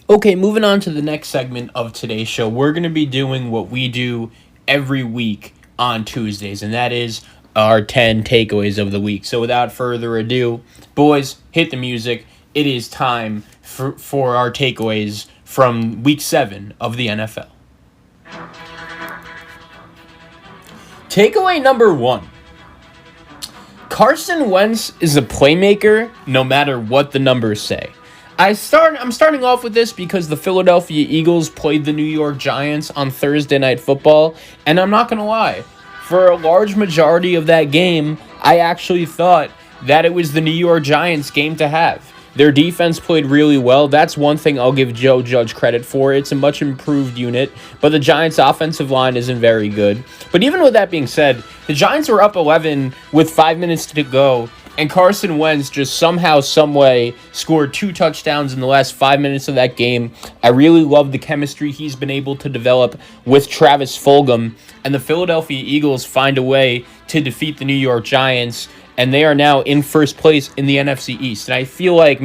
Okay, moving on to the next segment of today's show. We're going to be doing what we do every week on Tuesdays, and that is our 10 takeaways of the week. So without further ado, boys, hit the music. It is time for our takeaways from week 7 of the NFL. Takeaway number 1. Carson Wentz is a playmaker no matter what the numbers say. I'm starting off with this because the Philadelphia Eagles played the New York Giants on Thursday Night Football, and I'm not going to lie. For a large majority of that game, I actually thought that it was the New York Giants game to have. Their defense played really well. That's one thing I'll give Joe Judge credit for. It's a much improved unit, but the Giants' offensive line isn't very good. But even with that being said, the Giants were up 11 with 5 minutes to go, and Carson Wentz just somehow, someway scored 2 touchdowns in the last 5 minutes of that game. I really love the chemistry he's been able to develop with Travis Fulgham, and the Philadelphia Eagles find a way to defeat the New York Giants, and they are now in first place in the NFC East. And I feel like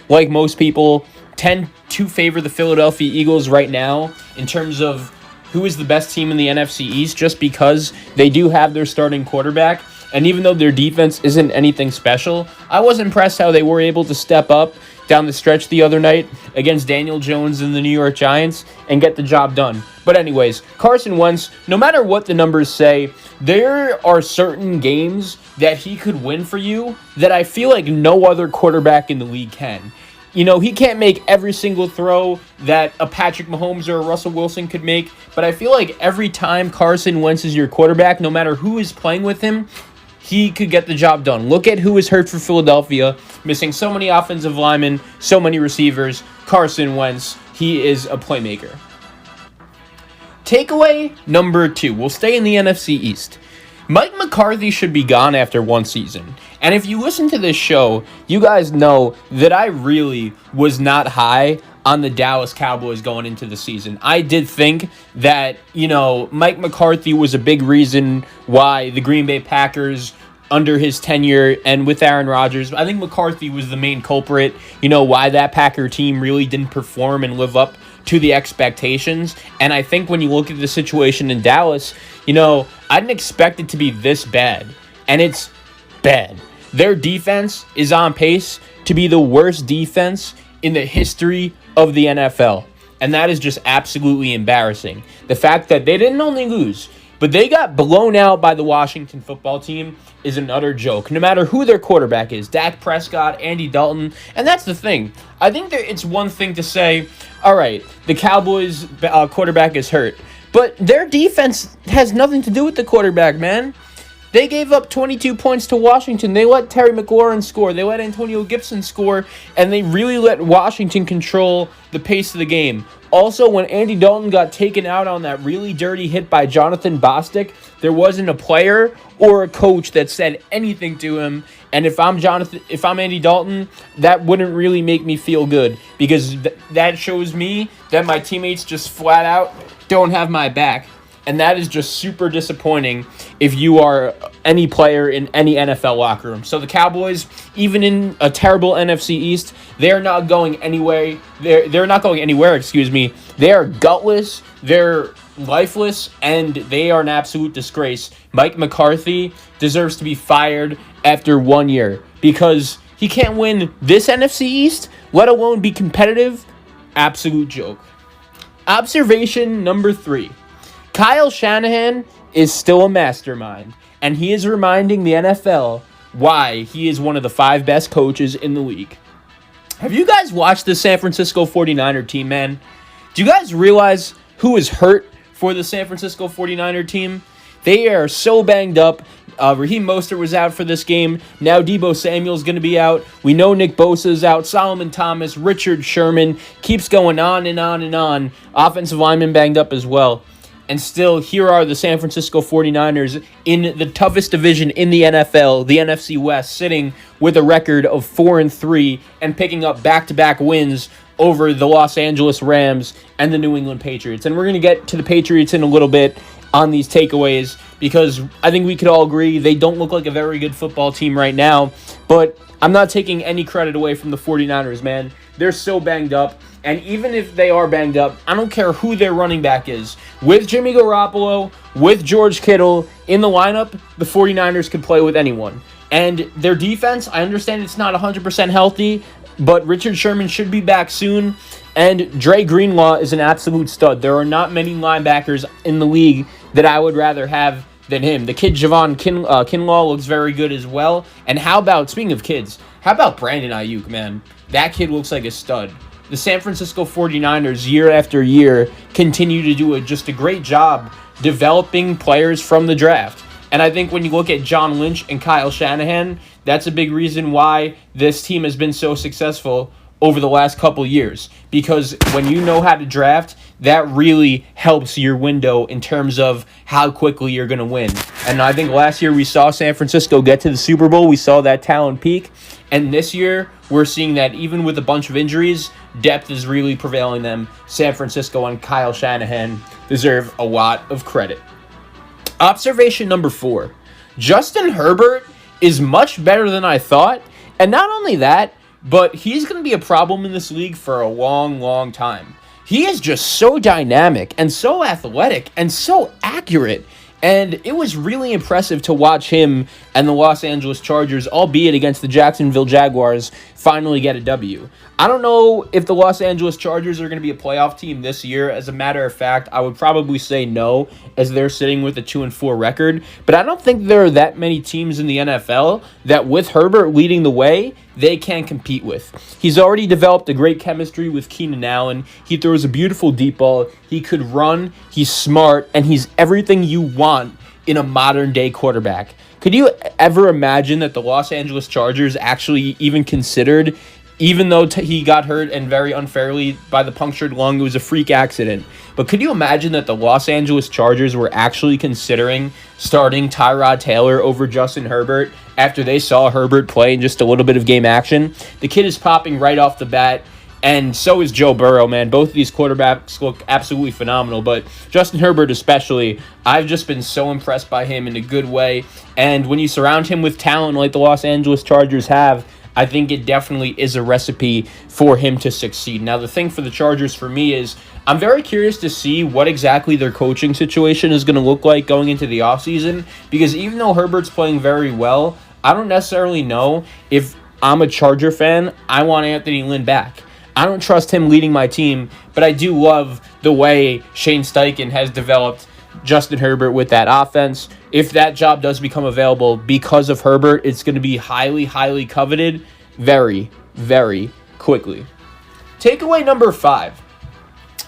like most people, tend to favor the Philadelphia Eagles right now in terms of who is the best team in the NFC East, just because they do have their starting quarterback. And even though their defense isn't anything special, I was impressed how they were able to step up down the stretch the other night against Daniel Jones and the New York Giants and get the job done. But anyways, Carson Wentz, no matter what the numbers say, there are certain games that he could win for you that I feel like no other quarterback in the league can. You know, he can't make every single throw that a Patrick Mahomes or a Russell Wilson could make, but I feel like every time Carson Wentz is your quarterback, no matter who is playing with him, he could get the job done. Look at who is hurt for Philadelphia, missing so many offensive linemen, so many receivers. Carson Wentz, he is a playmaker. Takeaway number 2. We'll stay in the NFC East. Mike McCarthy should be gone after one season. And if you listen to this show, you guys know that I really was not high on the Dallas Cowboys going into the season. I did think that, Mike McCarthy was a big reason why the Green Bay Packers, under his tenure and with Aaron Rodgers, I think McCarthy was the main culprit, why that Packer team really didn't perform and live up to the expectations. And I think when you look at the situation in Dallas, I didn't expect it to be this bad. And it's bad. Their defense is on pace to be the worst defense in the history of the NFL. And that is just absolutely embarrassing. The fact that they didn't only lose, but they got blown out by the Washington football team is an utter joke. No matter who their quarterback is, Dak Prescott, Andy Dalton. And that's the thing. I think that it's one thing to say, all right, the Cowboys quarterback is hurt. But their defense has nothing to do with the quarterback, man. They gave up 22 points to Washington. They let Terry McLaurin score. They let Antonio Gibson score. And they really let Washington control the pace of the game. Also, when Andy Dalton got taken out on that really dirty hit by Jonathan Bostic, there wasn't a player or a coach that said anything to him. And if I'm Andy Dalton, that wouldn't really make me feel good, because that shows me that my teammates just flat out don't have my back. And that is just super disappointing if you are any player in any NFL locker room. So the Cowboys, even in a terrible NFC East, they're not going anywhere. They're not going anywhere, They are gutless, they're lifeless, and they are an absolute disgrace. Mike McCarthy deserves to be fired after 1 year, because he can't win this NFC East, let alone be competitive. Absolute joke. Observation number 3. Kyle Shanahan is still a mastermind, and he is reminding the NFL why he is one of the 5 best coaches in the league. Have you guys watched the San Francisco 49er team, man? Do you guys realize who is hurt for the San Francisco 49er team? They are so banged up. Raheem Mostert was out for this game. Now Deebo Samuel's going to be out. We know Nick Bosa's out. Solomon Thomas, Richard Sherman, keeps going on and on and on. Offensive lineman banged up as well. And still, here are the San Francisco 49ers in the toughest division in the NFL, the NFC West, sitting with a record of 4-3 and picking up back-to-back wins over the Los Angeles Rams and the New England Patriots. And we're going to get to the Patriots in a little bit on these takeaways, because I think we could all agree they don't look like a very good football team right now. But I'm not taking any credit away from the 49ers, man. They're so banged up. And even if they are banged up, I don't care who their running back is. With Jimmy Garoppolo, with George Kittle in the lineup, the 49ers could play with anyone. And their defense, I understand it's not 100% healthy, but Richard Sherman should be back soon. And Dre Greenlaw is an absolute stud. There are not many linebackers in the league that I would rather have than him. The kid Javon Kinlaw looks very good as well. And how about, speaking of kids, how about Brandon Ayuk, man? That kid looks like a stud. The San Francisco 49ers, year after year, continue to do just a great job developing players from the draft. And I think when you look at John Lynch and Kyle Shanahan, that's a big reason why this team has been so successful over the last couple years. Because when you know how to draft, that really helps your window in terms of how quickly you're going to win. And I think last year we saw San Francisco get to the Super Bowl. We saw that talent peak. And this year, we're seeing that even with a bunch of injuries, depth is really prevailing them. San Francisco and Kyle Shanahan deserve a lot of credit. Observation number 4. Justin Herbert is much better than I thought. And not only that, but he's going to be a problem in this league for a long, long time. He is just so dynamic and so athletic and so accurate. And it was really impressive to watch him and the Los Angeles Chargers, albeit against the Jacksonville Jaguars, finally get a W. I don't know if the Los Angeles Chargers are going to be a playoff team this year. As a matter of fact, I would probably say no, as they're sitting with a 2-4 record. But I don't think there are that many teams in the NFL that, with Herbert leading the way, they can compete with. He's already developed a great chemistry with Keenan Allen. He throws a beautiful deep ball. He could run. He's smart. And he's everything you want in a modern-day quarterback. Could you ever imagine that the Los Angeles Chargers actually even considered, even though he got hurt and very unfairly by the punctured lung, it was a freak accident. But could you imagine that the Los Angeles Chargers were actually considering starting Tyrod Taylor over Justin Herbert after they saw Herbert play in just a little bit of game action? The kid is popping right off the bat, and so is Joe Burrow, man. Both of these quarterbacks look absolutely phenomenal, but Justin Herbert especially, I've just been so impressed by him in a good way. And when you surround him with talent like the Los Angeles Chargers have, I think it definitely is a recipe for him to succeed. Now, the thing for the Chargers for me is I'm very curious to see what exactly their coaching situation is going to look like going into the offseason, because even though Herbert's playing very well, I don't necessarily know if I'm a Charger fan, I want Anthony Lynn back. I don't trust him leading my team, but I do love the way Shane Steichen has developed Justin Herbert with that offense. If that job does become available because of Herbert, it's going to be highly, highly coveted very, very quickly. Takeaway number 5.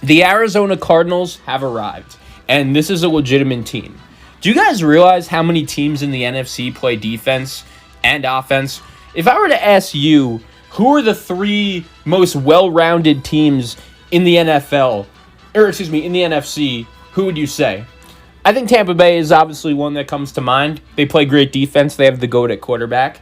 The Arizona Cardinals have arrived, and this is a legitimate team. Do you guys realize how many teams in the NFC play defense and offense? If I were to ask you, who are the 3 most well-rounded teams in the NFL, in the NFC, who would you say? I think Tampa Bay is obviously one that comes to mind. They play great defense. They have the GOAT at quarterback.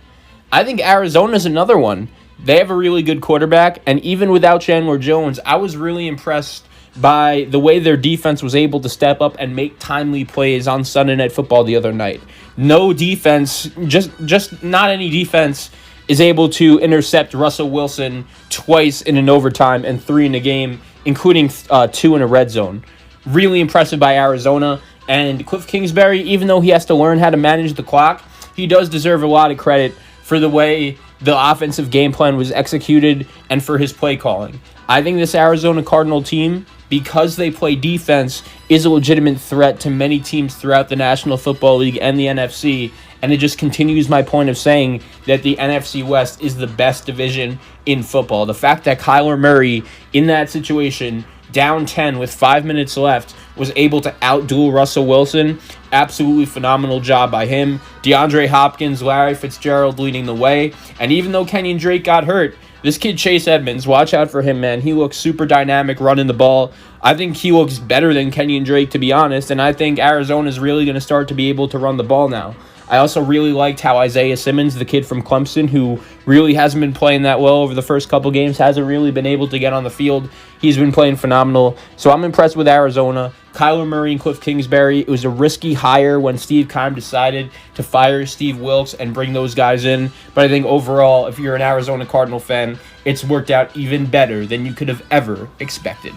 I think Arizona is another one. They have a really good quarterback, and even without Chandler Jones, I was really impressed by the way their defense was able to step up and make timely plays on Sunday Night Football the other night. No defense, just not any defense, is able to intercept Russell Wilson twice in an overtime and 3 in a game, including 2 in a red zone. Really impressive by Arizona. And Cliff Kingsbury, even though he has to learn how to manage the clock, he does deserve a lot of credit for the way the offensive game plan was executed and for his play calling. I think this Arizona Cardinal team, because they play defense, is a legitimate threat to many teams throughout the National Football League and the NFC, and it just continues my point of saying that the NFC West is the best division in football. The fact that Kyler Murray, in that situation, down 10 with 5 minutes left, was able to outduel Russell Wilson. Absolutely phenomenal job by him. DeAndre Hopkins, Larry Fitzgerald leading the way. And even though Kenyon Drake got hurt, this kid Chase Edmonds, watch out for him, man. He looks super dynamic running the ball. I think he looks better than Kenyon Drake, to be honest. And I think Arizona's really going to start to be able to run the ball now. I also really liked how Isaiah Simmons, the kid from Clemson, who really hasn't been playing that well over the first couple games, hasn't really been able to get on the field. He's been playing phenomenal. So I'm impressed with Arizona. Kyler Murray and Cliff Kingsbury, it was a risky hire when Steve Keim decided to fire Steve Wilks and bring those guys in. But I think overall, if you're an Arizona Cardinal fan, it's worked out even better than you could have ever expected.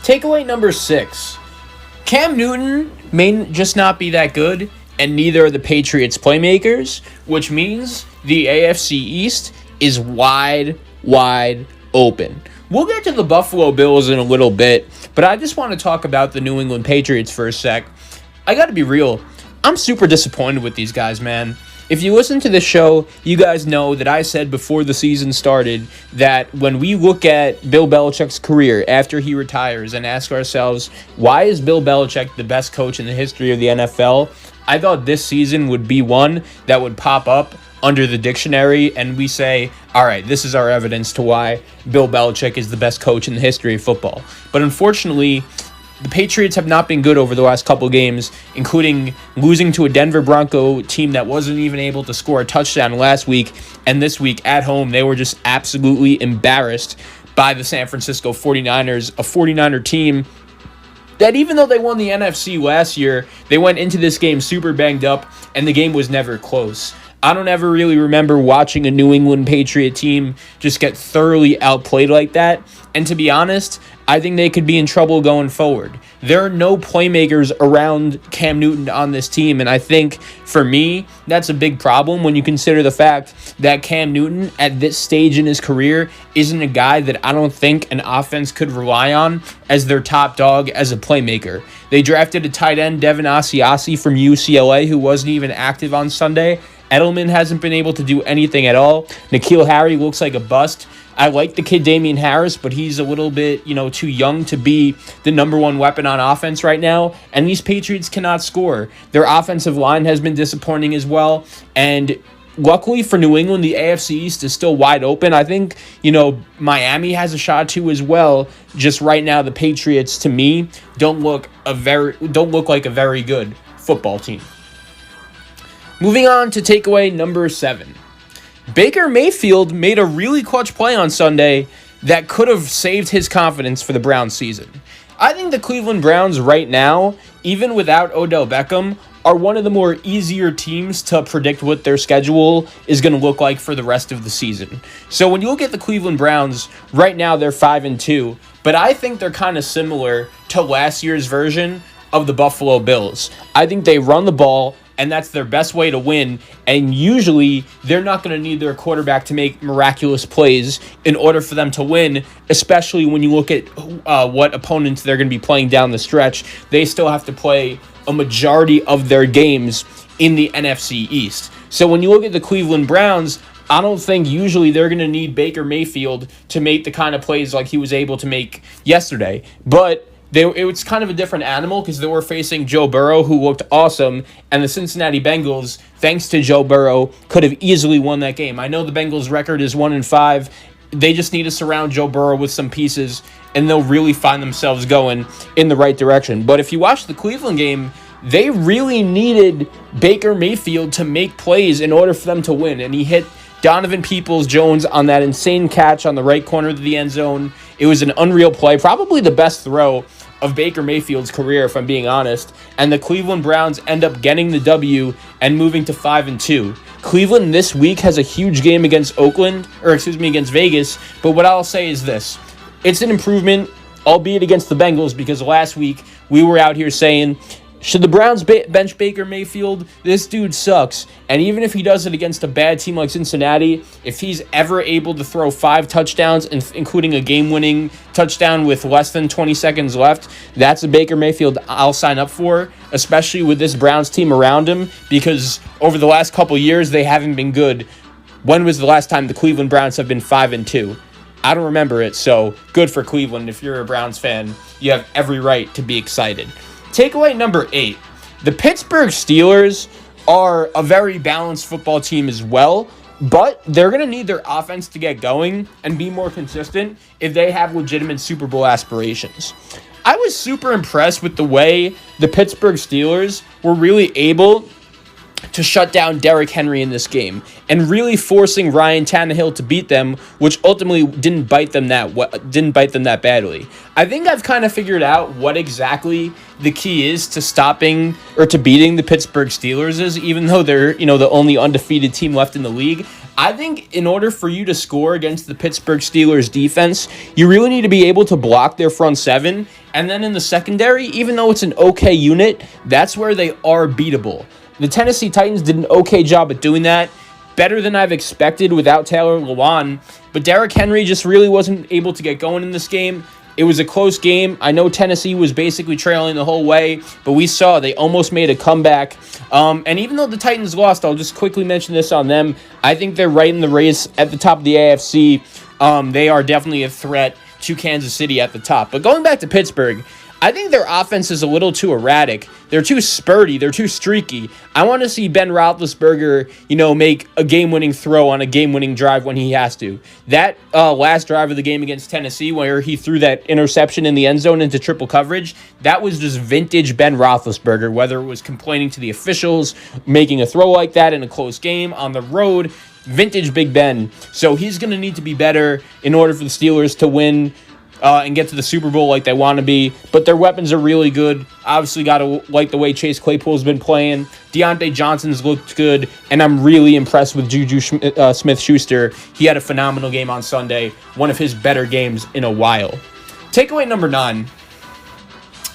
Takeaway number 6. Cam Newton may just not be that good, and neither are the Patriots playmakers, which means the AFC East is wide open. We'll get to the Buffalo Bills in a little bit, but I just want to talk about the New England Patriots for a sec. I got to be real. I'm super disappointed with these guys, man. If you listen to this show, you guys know that I said before the season started that when we look at Bill Belichick's career after he retires and ask ourselves, why is Bill Belichick the best coach in the history of the NFL? I thought this season would be one that would pop up under the dictionary, and we say, all right, this is our evidence to why Bill Belichick is the best coach in the history of football. But unfortunately, the Patriots have not been good over the last couple games, including losing to a Denver Bronco team that wasn't even able to score a touchdown last week, and this week at home, they were just absolutely embarrassed by the San Francisco 49ers, a 49er team that even though they won the NFC last year, they went into this game super banged up, and the game was never close. I don't ever really remember watching a New England Patriot team just get thoroughly outplayed like that. And to be honest, I think they could be in trouble going forward. There are no playmakers around Cam Newton on this team, and I think, for me, that's a big problem when you consider the fact that Cam Newton, at this stage in his career, isn't a guy that I don't think an offense could rely on as their top dog as a playmaker. They drafted a tight end, Devin Asiasi from UCLA, who wasn't even active on Sunday. Edelman hasn't been able to do anything at all. N'Keal Harry looks like a bust. I like the kid Damian Harris, but he's a little bit, too young to be the number one weapon on offense right now. And these Patriots cannot score. Their offensive line has been disappointing as well. And luckily for New England, the AFC East is still wide open. I think, Miami has a shot too as well. Just right now, the Patriots, to me, don't look like a very good football team. Moving on to takeaway number 7. Baker Mayfield made a really clutch play on Sunday that could have saved his confidence for the Browns season. I think the Cleveland Browns right now, even without Odell Beckham, are one of the more easier teams to predict what their schedule is going to look like for the rest of the season. So when you look at the Cleveland Browns, right now they're 5-2, but I think they're kind of similar to last year's version of the Buffalo Bills. I think they run the ball, and that's their best way to win, and usually they're not going to need their quarterback to make miraculous plays in order for them to win, especially when you look at what opponents they're going to be playing down the stretch. They still have to play a majority of their games in the NFC East. So when you look at the Cleveland Browns, I don't think usually they're going to need Baker Mayfield to make the kind of plays like he was able to make yesterday, but it was kind of a different animal because they were facing Joe Burrow, who looked awesome, and the Cincinnati Bengals, thanks to Joe Burrow, could have easily won that game. I know the Bengals' record is 1-5. They just need to surround Joe Burrow with some pieces, and they'll really find themselves going in the right direction. But if you watch the Cleveland game, they really needed Baker Mayfield to make plays in order for them to win, and he hit Donovan Peoples-Jones on that insane catch on the right corner of the end zone. It was an unreal play, probably the best throw of Baker Mayfield's career, if I'm being honest. And the Cleveland Browns end up getting the W and moving to 5-2. Cleveland this week has a huge game against against Vegas. But what I'll say is this. It's an improvement, albeit against the Bengals, because last week we were out here saying, should the Browns bench Baker Mayfield? This dude sucks. And even if he does it against a bad team like Cincinnati, if he's ever able to throw 5 touchdowns, including a game-winning touchdown with less than 20 seconds left, that's a Baker Mayfield I'll sign up for, especially with this Browns team around him, because over the last couple years, they haven't been good. When was the last time the Cleveland Browns have been 5-2? I don't remember it, so good for Cleveland. If you're a Browns fan, you have every right to be excited. Takeaway number 8. The Pittsburgh Steelers are a very balanced football team as well, but they're going to need their offense to get going and be more consistent if they have legitimate Super Bowl aspirations. I was super impressed with the way the Pittsburgh Steelers were really able to shut down Derrick Henry in this game and really forcing Ryan Tannehill to beat them, which ultimately didn't bite them that badly. I think I've kind of figured out what exactly the key is to stopping or to beating the Pittsburgh Steelers is, even though they're, the only undefeated team left in the league. I think in order for you to score against the Pittsburgh Steelers defense, you really need to be able to block their front seven. And then in the secondary, even though it's an okay unit, that's where they are beatable. The Tennessee Titans did an okay job at doing that, better than I've expected without Taylor Lewan, but Derrick Henry just really wasn't able to get going in this game. It was a close game. I know Tennessee was basically trailing the whole way, but we saw they almost made a comeback. And even though the Titans lost, I'll just quickly mention this on them. I think they're right in the race at the top of the AFC. They are definitely a threat to Kansas City at the top. But going back to Pittsburgh, I think their offense is a little too erratic. They're too spurty. They're too streaky. I want to see Ben Roethlisberger, make a game-winning throw on a game-winning drive when he has to. That last drive of the game against Tennessee, where he threw that interception in the end zone into triple coverage, that was just vintage Ben Roethlisberger, whether it was complaining to the officials, making a throw like that in a close game on the road, vintage Big Ben. So he's going to need to be better in order for the Steelers to win and get to the Super Bowl like they want to be. But their weapons are really good. Obviously got to like the way Chase Claypool's been playing. Deontay Johnson's looked good, and I'm really impressed with Juju Smith-Schuster. He had a phenomenal game on Sunday, one of his better games in a while. Takeaway number 9.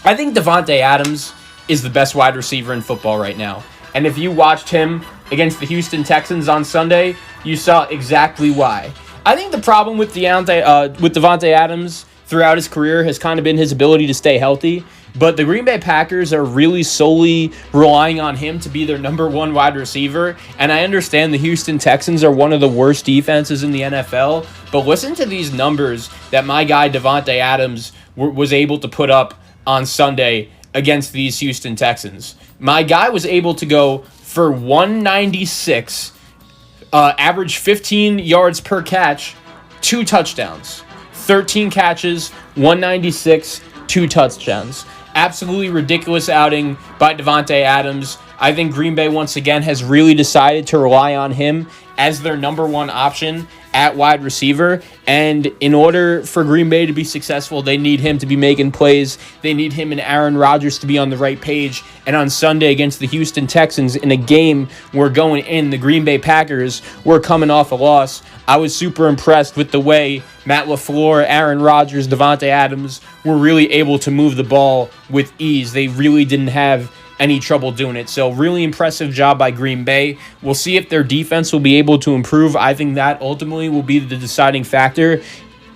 I think Davante Adams is the best wide receiver in football right now. And if you watched him against the Houston Texans on Sunday, you saw exactly why. I think the problem with Davante Adams throughout his career has kind of been his ability to stay healthy. But the Green Bay Packers are really solely relying on him to be their number one wide receiver. And I understand the Houston Texans are one of the worst defenses in the NFL. But listen to these numbers that my guy Davante Adams was able to put up on Sunday against these Houston Texans. My guy was able to go for 196, average 15 yards per catch, 2 touchdowns. 13 catches, 196, 2 touchdowns. Absolutely ridiculous outing by Davante Adams. I think Green Bay once again has really decided to rely on him as their number one option at wide receiver. And in order for Green Bay to be successful, they need him to be making plays. They need him and Aaron Rodgers to be on the right page. And on Sunday against the Houston Texans, in a game where going in, the Green Bay Packers were coming off a loss, I was super impressed with the way Matt LaFleur, Aaron Rodgers, Davante Adams were really able to move the ball with ease. They really didn't have any trouble doing it. So really impressive job by Green Bay. We'll see if their defense will be able to improve. I think that ultimately will be the deciding factor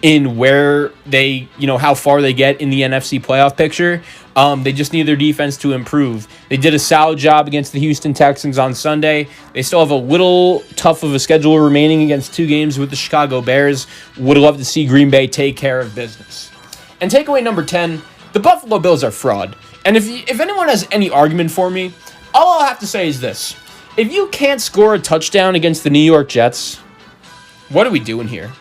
in where they, how far they get in the NFC playoff picture. They just need their defense to improve. They did a solid job against the Houston Texans on Sunday. They still have a little tough of a schedule remaining against 2 games with the Chicago Bears. Would love to see Green Bay take care of business. And takeaway number 10, the Buffalo Bills are fraud. And if anyone has any argument for me, all I'll have to say is this. If you can't score a touchdown against the New York Jets, what are we doing here?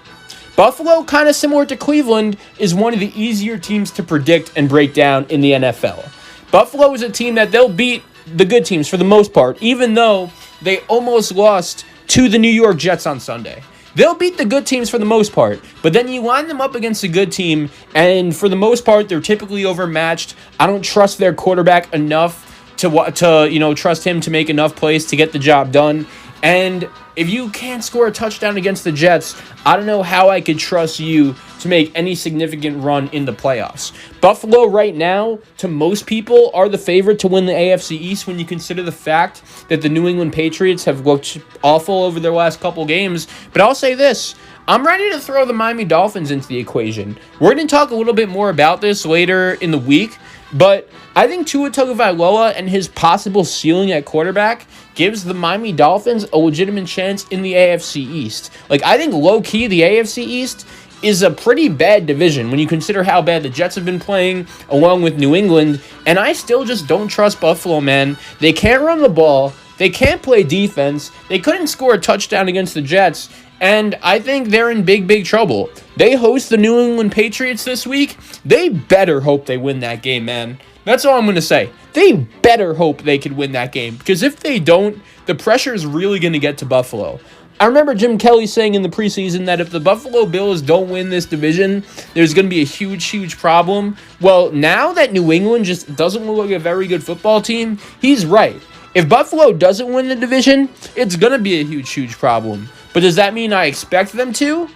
Buffalo, kind of similar to Cleveland, is one of the easier teams to predict and break down in the NFL. Buffalo is a team that they'll beat the good teams for the most part, even though they almost lost to the New York Jets on Sunday. They'll beat the good teams for the most part, but then you line them up against a good team, and for the most part, they're typically overmatched. I don't trust their quarterback enough to trust him to make enough plays to get the job done. And if you can't score a touchdown against the Jets, I don't know how I could trust you to make any significant run in the playoffs. Buffalo right now, to most people, are the favorite to win the AFC East when you consider the fact that the New England Patriots have looked awful over their last couple games. But I'll say this. I'm ready to throw the Miami Dolphins into the equation. We're going to talk a little bit more about this later in the week, but I think Tua Tagovailoa and his possible ceiling at quarterback gives the Miami Dolphins a legitimate chance in the AFC East. I think low-key the AFC East is a pretty bad division when you consider how bad the Jets have been playing along with New England, and I still just don't trust Buffalo, man. They can't run the ball. They can't play defense. They couldn't score a touchdown against the Jets, and I think they're in big, big trouble. They host the New England Patriots this week. They better hope they win that game, man. That's all I'm going to say. They better hope they could win that game, because if they don't, the pressure is really going to get to Buffalo. I remember Jim Kelly saying in the preseason that if the Buffalo Bills don't win this division, there's going to be a huge, huge problem. Well, now that New England just doesn't look like a very good football team, he's right. If Buffalo doesn't win the division, it's going to be a huge, huge problem. But does that mean I expect them to?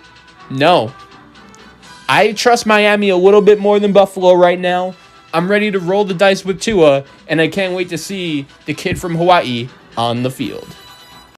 No. I trust Miami a little bit more than Buffalo right now. I'm ready to roll the dice with Tua, and I can't wait to see the kid from Hawaii on the field.